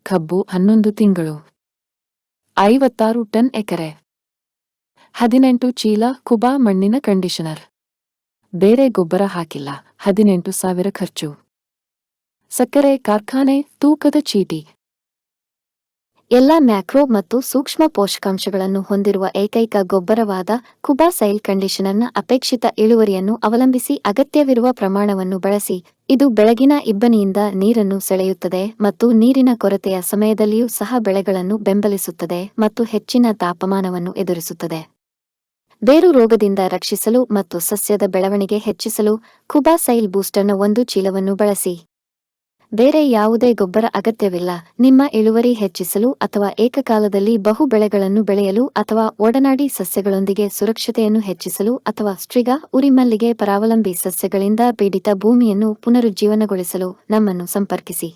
ಕಬ್ಬು 11 ತಿಂಗಳು 56 ಟನ್ ಎಕರೆ 18 ಚೀಲ ಕುಬಾ ಮಣ್ಣಿನ ಕಂಡೀಷನರ್ ಬೇರೆ ಗೊಬ್ಬರ ಹಾಕಿಲ್ಲ 18,000 ಖರ್ಚು ಸಕ್ಕರೆ ಕಾರ್ಖಾನೆ ತೂಕದ ಚೀಟಿ ಎಲ್ಲ ಮ್ಯಾಕ್ರೋ ಮತ್ತು ಸೂಕ್ಷ್ಮ ಪೋಷಕಾಂಶಗಳನ್ನು ಹೊಂದಿರುವ ಏಕೈಕ ಗೊಬ್ಬರವಾದ ಕುಬಾ ಸೈಲ್ ಕಂಡೀಷನರ್ನ ಅಪೇಕ್ಷಿತ ಇಳುವರಿಯನ್ನು ಅವಲಂಬಿಸಿ ಅಗತ್ಯವಿರುವ ಪ್ರಮಾಣವನ್ನು ಬಳಸಿ ಇದು ಬೆಳಗಿನ ಇಬ್ಬನಿಯಿಂದ ನೀರನ್ನು ಸೆಳೆಯುತ್ತದೆ ಮತ್ತು ನೀರಿನ ಕೊರತೆಯ ಸಮಯದಲ್ಲಿಯೂ ಸಹ ಬೆಳೆಗಳನ್ನು ಬೆಂಬಲಿಸುತ್ತದೆ ಮತ್ತು ಹೆಚ್ಚಿನ ತಾಪಮಾನವನ್ನು ಎದುರಿಸುತ್ತದೆ. ಬೇರು ರೋಗದಿಂದ ರಕ್ಷಿಸಲು ಮತ್ತು ಸಸ್ಯದ ಬೆಳವಣಿಗೆ ಹೆಚ್ಚಿಸಲು ಕುಬಾ ಸೈಲ್ ಬೂಸ್ಟರ್ನ 1 ಚೀಲವನ್ನು ಬಳಸಿ. ಬೇರೆ ಯಾವುದೇ ಗೊಬ್ಬರ ಅಗತ್ಯವಿಲ್ಲ. ನಿಮ್ಮ ಇಳುವರಿ ಹೆಚ್ಚಿಸಲು ಅಥವಾ ಏಕಕಾಲದಲ್ಲಿ ಬಹು ಬೆಳೆಗಳನ್ನು ಬೆಳೆಯಲು ಅಥವಾ ಒಡನಾಡಿ ಸಸ್ಯಗಳೊಂದಿಗೆ ಸುರಕ್ಷತೆಯನ್ನು ಹೆಚ್ಚಿಸಲು ಅಥವಾ ಸ್ಟ್ರಿಗಾ ಉರಿಮಲ್ಲಿಗೆ ಪರಾವಲಂಬಿ ಸಸ್ಯಗಳಿಂದ ಪೀಡಿತ ಭೂಮಿಯನ್ನು ಪುನರುಜ್ಜೀವನಗೊಳಿಸಲು ನಮ್ಮನ್ನು ಸಂಪರ್ಕಿಸಿ.